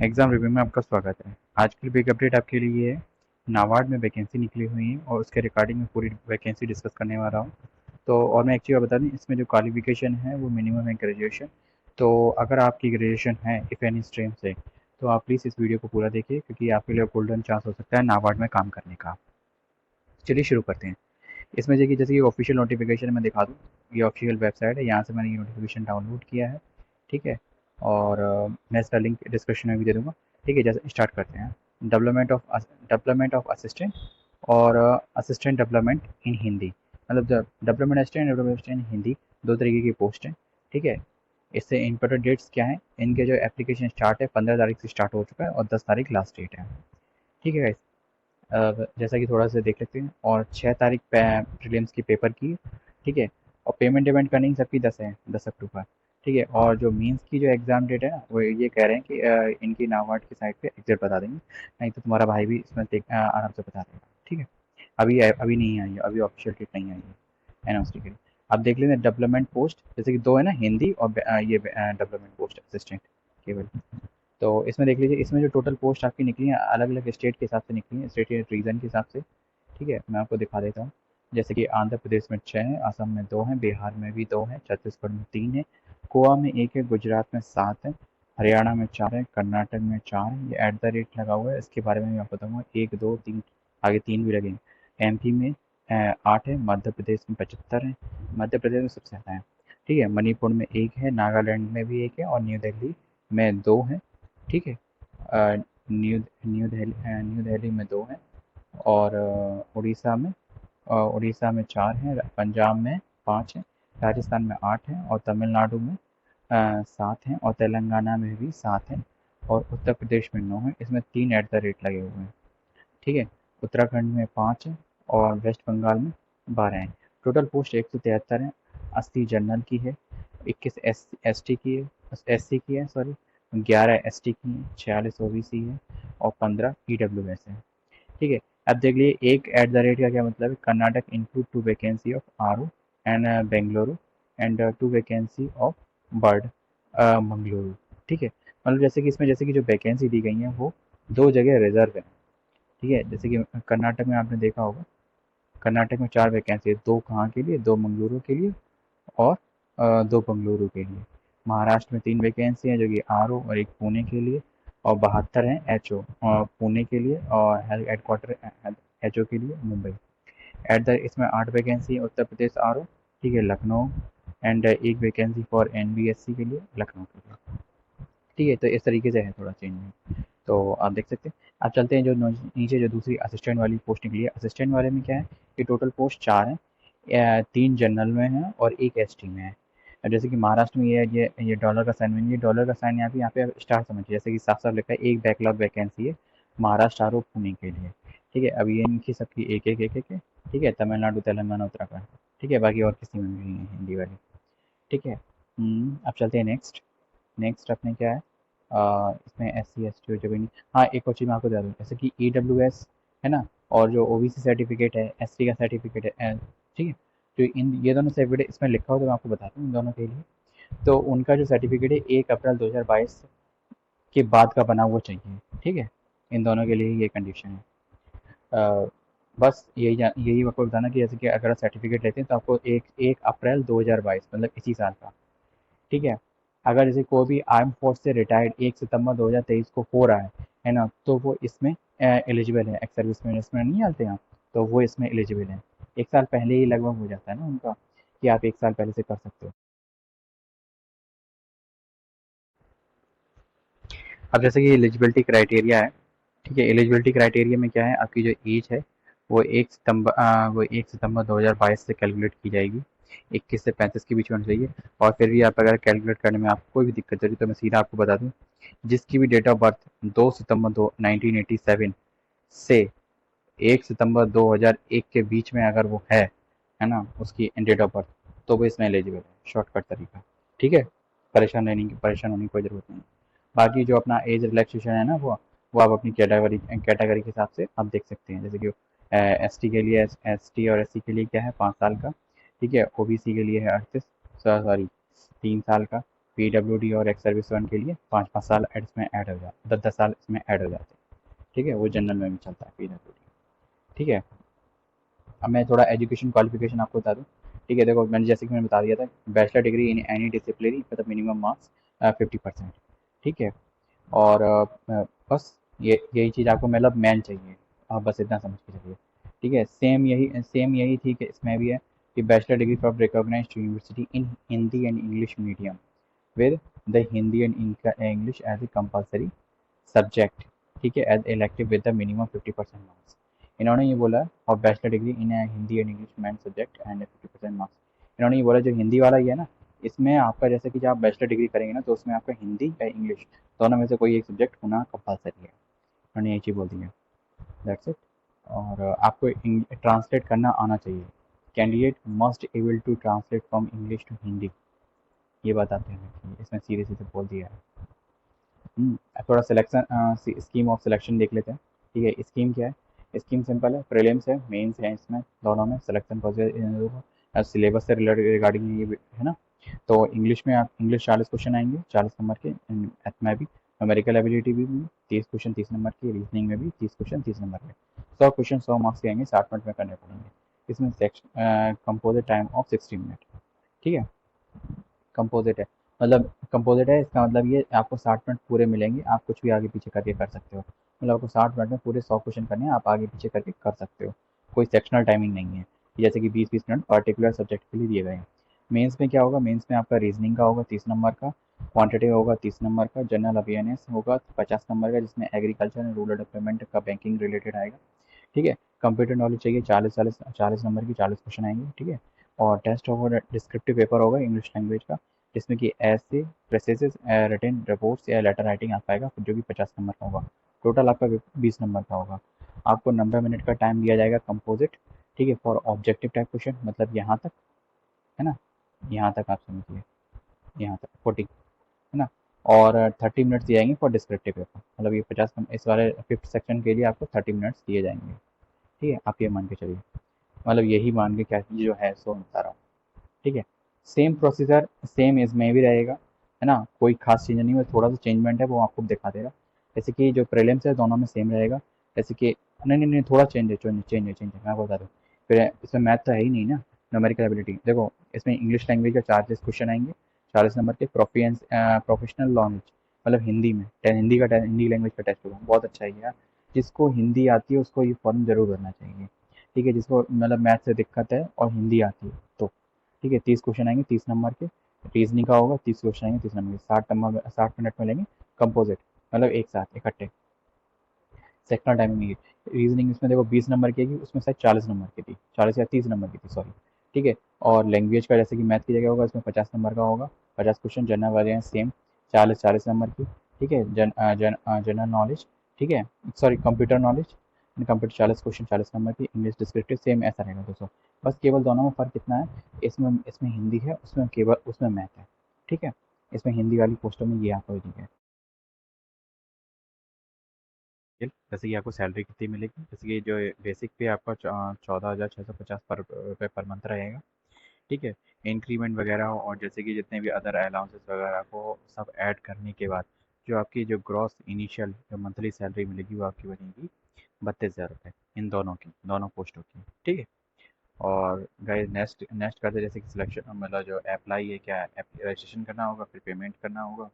Exam review में आपका स्वागत है। आज की बिग अपडेट आपके लिए है, नाबार्ड में वैकेंसी निकली हुई है और उसके रिगार्डिंग में पूरी वैकेंसी डिस्कस करने वाला हूँ। तो और मैं एक चीज़ और बता दूँ, इसमें जो क्वालिफिकेशन है वो मिनिमम है ग्रेजुएशन। तो अगर आपकी ग्रेजुएशन है इफ़ एनी स्ट्रीम से, तो आप प्लीज़ इस वीडियो को पूरा देखिए क्योंकि आपके लिए गोल्डन चांस हो सकता है नाबार्ड में काम करने का। चलिए शुरू करते हैं। इसमें देखिए जैसे कि ऑफिशियल नोटिफिकेशन मैं दिखा दूँ, ये ऑफिशियल वेबसाइट है, यहाँ से मैंने ये नोटिफिकेशन डाउनलोड किया है। ठीक है। और मैं इसका लिंक डिस्क्रिप्शन में भी दे दूँगा। ठीक है, जैसे स्टार्ट करते हैं। डेवलपमेंट ऑफ असिस्टेंट और असिस्टेंट डेवलपमेंट इन हिंदी, मतलब development assistant development assistant Hindi, दो तरीके की पोस्ट हैं। ठीक है। इससे इम्पोर्टेंट डेट्स क्या हैं, इनके जो एप्लीकेशन स्टार्ट है 15 तारीख से स्टार्ट हो चुका है और 10 तारीख लास्ट डेट है। ठीक है guys? जैसा कि थोड़ा सा देख लेते हैं, और 6 तारीख प्रीलिम्स की पेपर की। ठीक है। और पेमेंट करनी सबकी 10 अक्टूबर। ठीक है। और जो मेंस की जो एग्ज़ाम डेट है ना, वो ये कह रहे हैं कि इनकी नाबार्ड की साइट पे एग्जैक्ट बता देंगे, नहीं तो तुम्हारा भाई भी इसमें आराम से बता देगा। ठीक है। अभी नहीं आई है, अभी ऑफिशियल डेट नहीं आई है अनाउंस के लिए। आप देख लेंगे डेवलपमेंट पोस्ट, जैसे कि दो है ना, हिंदी और ये डेवलपमेंट पोस्ट असिस्टेंट केवल। तो इसमें देख लीजिए, इसमें जो टोटल पोस्ट आपकी निकली है अलग अलग स्टेट के हिसाब से निकली है, स्टेट रीजन के हिसाब से। ठीक है, मैं आपको दिखा देता हूँ। जैसे कि आंध्र प्रदेश में 6 हैं, असम में 2 हैं, बिहार में भी 2 हैं, छत्तीसगढ़ में 3 है, गोवा में 1 है, गुजरात में 7 है, हरियाणा में 4 है, कर्नाटक में 4 है। ये एट द रेट लगा हुआ है, इसके बारे में मैं आपको बताऊंगा। 1 2 3, आगे 3 भी लगेंगे। एमपी में 8 है, मध्य प्रदेश में 75 है, मध्य प्रदेश में सबसे ज़्यादा है। ठीक है। मणिपुर में 1 है, नागालैंड में भी 1 है और न्यू दिल्ली में 2 है। ठीक है। न्यू दिल्ली में 2 हैं, और उड़ीसा में 4 हैं, पंजाब में 5 हैं, राजस्थान में 8 हैं और तमिलनाडु में 7 हैं और तेलंगाना में भी 7 हैं और उत्तर प्रदेश में 9 हैं। इसमें 3 एट द रेट लगे हुए हैं। ठीक है। उत्तराखंड में 5 हैं और वेस्ट बंगाल में 12 हैं। टोटल पोस्ट 173 हैं। 80 जनरल की है, 21 एस टी की है, एस सी की है सॉरी, 11 एस टी की है, 46 ओबीसी है और 15 ईडब्ल्यूएस है। ठीक है। अब देख लिए एक एट द रेट का क्या मतलब है। Karnataka include 2 vacancy of R O and Bengaluru and 2 vacancy of bird Mangaluru. ठीक है। मतलब जैसे कि इसमें जैसे कि जो वैकेंसी दी गई है वो 2 जगह रिजर्व है। ठीक है। जैसे कि कर्नाटक में आपने देखा होगा, कर्नाटक में 4 वैकेंसी है, 2 कहाँ के लिए, 2 मंगलुरु के लिए और 2 बेंगलुरु के लिए। महाराष्ट्र में 3 वैकेंसी हैं जो कि आर ओ और 1 पुणे के लिए, और 72 हैं एच ओ पुणे के लिए, और हेडक्वार्टर एच ओ के लिए मुंबई। इसमें 8 वैकेंसी है उत्तर प्रदेश आर ओ। ठीक है, Lucknow and 1 vacancy for N B S C के लिए, लखनऊ के लिए। ठीक है, तो इस तरीके से है थोड़ा चेंज। तो आप देख सकते हैं। अब चलते हैं जो नीचे जो दूसरी असिस्टेंट वाली पोस्ट निकली है। असिस्टेंट वाले में क्या है कि टोटल पोस्ट 4 हैं, 3 जनरल में है और 1 एसटी में है। अब जैसे कि महाराष्ट्र में ये डॉलर का साइन में, ये डॉलर का साइन यहाँ पे स्टार समझिए, जैसे कि साफ साफ लिखा है, एक बैकलॉग वैकेंसी है महाराष्ट्र आरोप पुणे के लिए। ठीक है। अब ये इनकी सबकी एक एक है। ठीक है, तमिलनाडु तेलंगाना उत्तराखंड। ठीक है, बाकी और किसी में भी नहीं है हिंदी वाली। ठीक है। अब चलते हैं नेक्स्ट। नेक्स्ट अपने क्या है, इसमें एस सी एस टी जो भी नहीं। हाँ, एक और चीज़ मैं आपको बता दूँ, जैसे कि ई डब्ल्यू एस है ना, और जो ओ बी सी सर्टिफिकेट है, एस टी का सर्टिफिकेट है। ठीक है। तो इन ये दोनों सर्टिफिकेट इसमें लिखा हो तो मैं आपको बताता हूँ इन दोनों के लिए। तो उनका जो सर्टिफिकेट है 1 अप्रैल 2022 के बाद का बना हुआ चाहिए। ठीक है। इन दोनों के लिए ये कंडीशन है। अ, बस यही आपको बताना कि जैसे कि अगर आप सर्टिफिकेट लेते हैं तो आपको 1 अप्रैल 2022 मतलब इसी साल का। ठीक है। अगर जैसे कोई भी आर्म फोर्स से रिटायर्ड 1 सितंबर 2023 को हो रहा है ना, तो वो इसमें एलिजिबल है। एक्स सर्विस मैन इसमें नहीं आते हैं, तो वो इसमें एलिजिबल है। 1 साल पहले ही लगभग हो जाता है ना उनका, कि आप 1 साल पहले से कर सकते हो। अब जैसे कि एलिजिबिलिटी क्राइटेरिया है। ठीक है। एलिजिबिलिटी क्राइटेरिया में क्या है, आपकी जो एज है वो 1 सितंबर 2022 से कैलकुलेट की जाएगी। 21 से 35 के बीच में होनी चाहिए। और फिर भी आप अगर कैलकुलेट करने में आपको कोई भी दिक्कत हो रही है तो मैं सीधा आपको बता दूं, जिसकी भी डेट ऑफ बर्थ 2 सितंबर 1987 से 1 सितंबर 2001 के बीच में अगर वो है ना, उसकी डेट ऑफ बर्थ, तो वो इसमें एलिजिबल है। शॉर्टकट तरीका। ठीक है। परेशान होने की कोई ज़रूरत नहीं। बाकी जो अपना एज रिलैक्सेशन है ना, वो आप अपनी कैटेगरी के हिसाब से आप देख सकते हैं। जैसे कि एस टी के लिए, एस टी और एस सी के लिए क्या है, 5 साल का। ठीक है। ओ बी सी के लिए है 38, सॉरी 3 साल का। PWD और एक्स सर्विस वन के लिए 5-5 साल इसमें ऐड हो जाते, 10-10 साल इसमें ऐड हो जाते हैं। ठीक है, वो जनरल में भी चलता है PWD। ठीक है, अब मैं थोड़ा एजुकेशन क्वालिफिकेशन आपको बता दूँ। ठीक है, देखो मैंने जैसे कि मैंने बता दिया था, bachelor degree in any discipline मतलब मिनिमम मार्क्स 50%। ठीक है, और बस यही चीज़ आपको मतलब मैन चाहिए, आप बस इतना समझ के चलिए। ठीक है, सेम यही थी कि इसमें भी है कि bachelor degree from recognised university in Hindi and English medium with the Hindi and English as a compulsory subject। ठीक है, as elective with the minimum 50% marks. इन्होंने ये बोला, और bachelor degree in Hindi and English main subject and 50% marks. इन्होंने ये बोला जो हिंदी वाला ही है ना, इसमें आपका जैसे कि जब आप बैचलर डिग्री करेंगे ना, तो उसमें आपका हिंदी या इंग्लिश दोनों में से कोई एक सब्जेक्ट होना कंपलसरी है। उन्होंने ये चीज़ बोल दी है, दैट्स इट। और आपको ट्रांसलेट करना आना चाहिए। Candidate must able to translate from English to Hindi, ये बताते हैं इसमें सीधे सीधे बोल दिया है। थोड़ा सिलेक्शन स्कीम ऑफ सिलेक्शन देख लेते हैं। ठीक है, स्कीम क्या है? स्कीम सिंपल है, प्रीलिम्स है, मेंस है, इसमें दोनों में सिलेक्शन प्रोसेस सिलेबस से रिलेटेड रिगार्डिंग ये है ना। तो इंग्लिश में आप इंग्लिश 40 क्वेश्चन आएंगे 40 नंबर के, मैथ में भी, न्यूमेरिकल एबिलिटी भी 30 क्वेश्चन 30 नंबर के, रीजनिंग में भी 30 क्वेश्चन 30 नंबर के, 100 क्वेश्चन 100 मार्क्स के आएंगे, 60 मिनट में करने पड़ेंगे। इसमें कंपोजिट टाइम ऑफ 60 मिनट। ठीक है, कंपोजिट है, मतलब कंपोजिट है, इसका मतलब ये आपको 60 मिनट पूरे मिलेंगे, आप कुछ भी आगे पीछे करके कर सकते हो। मतलब आपको 60 मिनट में पूरे 100 क्वेश्चन करने हैं, आप आगे पीछे करके कर सकते हो। कोई सेक्शनल टाइमिंग नहीं है, जैसे कि 20-20 मिनट पर्टिकुलर सब्जेक्ट के लिए दिए गए हैं। मेंस में क्या होगा? मेंस में आपका रीजनिंग का होगा 30 नंबर का, क्वांटिटिव होगा 30 नंबर का, जनरल अवेयरनेस होगा 50 नंबर का, जिसमें एग्रीकल्चर एंड रूरल डेवलपमेंट का बैंकिंग रिलेटेड आएगा। ठीक है, कंप्यूटर नॉलेज चाहिए 40 नंबर की, 40 क्वेश्चन आएंगे। ठीक है, और टेस्ट होगा, डिस्क्रिप्टिव पेपर होगा इंग्लिश लैंग्वेज का, जिसमें कि ऐसे प्रेसेस रिटन रिपोर्ट्स या लेटर राइटिंग आ पाएगा, जो कि 50 नंबर का होगा। टोटल आपका 20 नंबर का होगा। आपको 90 मिनट का टाइम दिया जाएगा कंपोजिट। ठीक है, फॉर ऑब्जेक्टिव टाइप क्वेश्चन, मतलब यहाँ तक है ना, यहाँ तक आप समझिए, यहाँ तक 40 है ना। और 30 मिनट्स दिए जाएंगे फॉर डिस्क्रिप्टिव पेपर, मतलब ये 50 इस वाले फिफ्थ सेक्शन के लिए आपको 30 मिनट्स दिए जाएंगे। ठीक है, आप ये मान के चलिए, मतलब यही मान के क्या जो है सो बता रहा हूँ। ठीक है, सेम प्रोसीजर सेम इसमें भी रहेगा, है ना, कोई खास चेंज नहीं है, थोड़ा सा चेंजमेंट है वो आपको दिखा देगा। जैसे कि जो प्रीलिम्स है दोनों में सेम रहेगा, जैसे कि नहीं नहीं नहीं, थोड़ा चेंज है मैं आपको बता दूँ। फिर इसमें मैथ तो है ही नहीं ना, न्यूमेरिकल एबिलिटी देखो, इसमें इंग्लिश लैंग्वेज का 40 क्वेश्चन आएंगे 40 नंबर के, प्रोफेशनल नॉलेज, मतलब हिंदी में हिंदी लैंग्वेज का टेस्ट होगा, बहुत अच्छा है यार। जिसको हिंदी आती है उसको ये फॉर्म जरूर भरना चाहिए। ठीक है, जिसको मतलब मैथ से दिक्कत है और हिंदी आती है तो, ठीक है, 30 क्वेश्चन आएंगे 30 नंबर के, रीजनिंग का होगा 30 क्वेश्चन आएंगे 30 नंबर के, 60 मिनट में लेंगे कंपोजिट, मतलब एक साथ इकट्ठे, सेक्शनल टाइमिंग नहीं है। रीजनिंग इसमें देखो 20 नंबर की थी, उसमें शायद 40 नंबर की थी, 40 या 30 नंबर की थी, सॉरी। ठीक है, और लैंग्वेज का जैसे कि मैथ की जगह होगा, इसमें 50 नंबर का होगा, 50 क्वेश्चन, जनरल वाले हैं सेम 40-40 नंबर की। ठीक है, जनरल नॉलेज, ठीक है, sorry computer knowledge, computer 40 question 40 number की, इंग्लिश डिस्क्रिप्टिव सेम ऐसा रहेगा दोस्तों। बस केवल दोनों में फ़र्क कितना है, इसमें इसमें हिंदी है, उसमें केवल उसमें मैथ है। ठीक है, इसमें हिंदी वाली पोस्टों में ये आपको दिया है। जैसे कि आपको सैलरी कितनी मिलेगी, जैसे कि जो बेसिक पे आपका 14,650 पर रुपये पर मंथ रहेगा। ठीक है, इंक्रीमेंट वगैरह और जैसे कि जितने भी अदर अलाउंसेस वगैरह को सब ऐड करने के बाद जो आपकी जो ग्रॉस इनिशियल जो मंथली सैलरी मिलेगी वो आपकी बनेगी 32,000 रुपये, इन दोनों की, दोनों पोस्टों की। ठीक है, और गाइस नेक्स्ट नेक्स्ट करते जैसे कि सिलेक्शन, मतलब जो अप्लाई है क्या है, रजिस्ट्रेशन करना होगा, फिर पेमेंट करना होगा,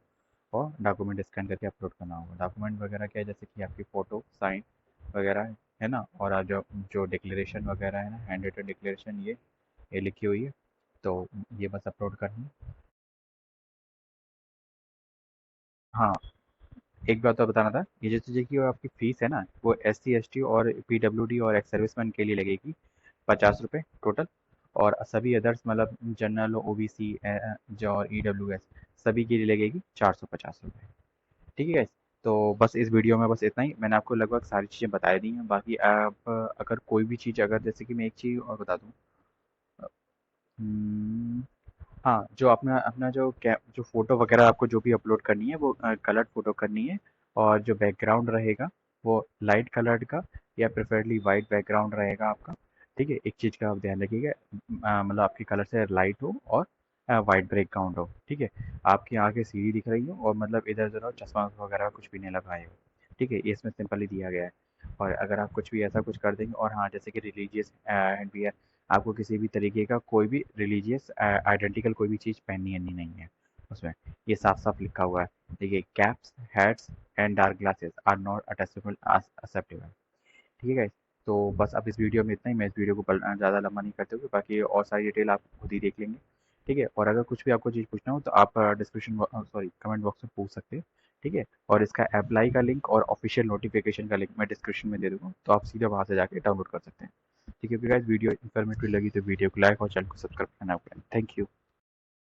और डॉक्यूमेंट स्कैन करके अपलोड करना होगा। डॉक्यूमेंट वगैरह क्या है, जैसे कि आपकी फ़ोटो साइन वगैरह है ना, और आप जो जो डिक्लेरेशन वगैरह है ना, हैंड रिटन डिक्लेरेशन, ये लिखी हुई है, तो ये बस अपलोड करनी है। हाँ, एक बात तो बताना था, ये जो चीज़ें की आपकी फ़ीस है ना, वो SC ST और PWD और एक्स सर्विसमैन के लिए लगेगी 50 रुपये टोटल, और सभी अदर्स मतलब जनरल OBC जो और EWS सभी के लिए लगेगी 450 रुपये। ठीक है, तो बस इस वीडियो में बस इतना ही, मैंने आपको लगभग सारी चीज़ें बता दी हैं। बाकी आप अगर कोई भी चीज़, अगर जैसे कि मैं एक चीज़ और बता दूँ, हम्म, हाँ, जो अपना अपना जो जो फ़ोटो वगैरह आपको जो भी अपलोड करनी है वो कलर्ड फ़ोटो करनी है, और जो बैकग्राउंड रहेगा वो लाइट कलर्ड का या प्रेफरेबली वाइट बैकग्राउंड रहेगा आपका। ठीक है, एक चीज़ का आप ध्यान रखिएगा, मतलब आपकी कलर से लाइट हो और वाइट बैकग्राउंड हो, ठीक है। आपकी आंखें सीधी दिख रही हो और मतलब इधर उधर चश्मा वगैरह कुछ भी नहीं लगाए हो, ठीक है। ये इसमें सिंपली दिया गया है। और अगर आप कुछ भी ऐसा कुछ कर देंगे, और हाँ, जैसे कि रिलीजियस भी है, आपको किसी भी तरीके का कोई भी रिलीजियस आइडेंटिकल कोई भी चीज़ पहननी है नहीं है उसमें। ये साफ साफ लिखा हुआ है। देखिए, caps, hats and dark glasses are not attestable acceptable, ठीक है गाइस। तो बस अब इस वीडियो में इतना ही। मैं इस वीडियो को ज़्यादा लंबा नहीं करते हुए, बाकी और सारी डिटेल आप खुद ही देख लेंगे, ठीक है। और अगर कुछ भी आपको चीज़ पूछना हो तो आप डिस्क्रिप्शन सॉरी कमेंट बॉक्स में पूछ सकते हैं, ठीक है। और इसका अप्लाई का लिंक और ऑफिशियल नोटिफिकेशन का लिंक मैं डिस्क्रिप्शन में दे दूँगा, तो आप सीधे वहाँ से जाके डाउनलोड कर सकते हैं, ठीक है। गाइस, वीडियो इन्फॉर्मेटिव लगी तो वीडियो को लाइक और चैनल को सब्सक्राइब करना। Thank you.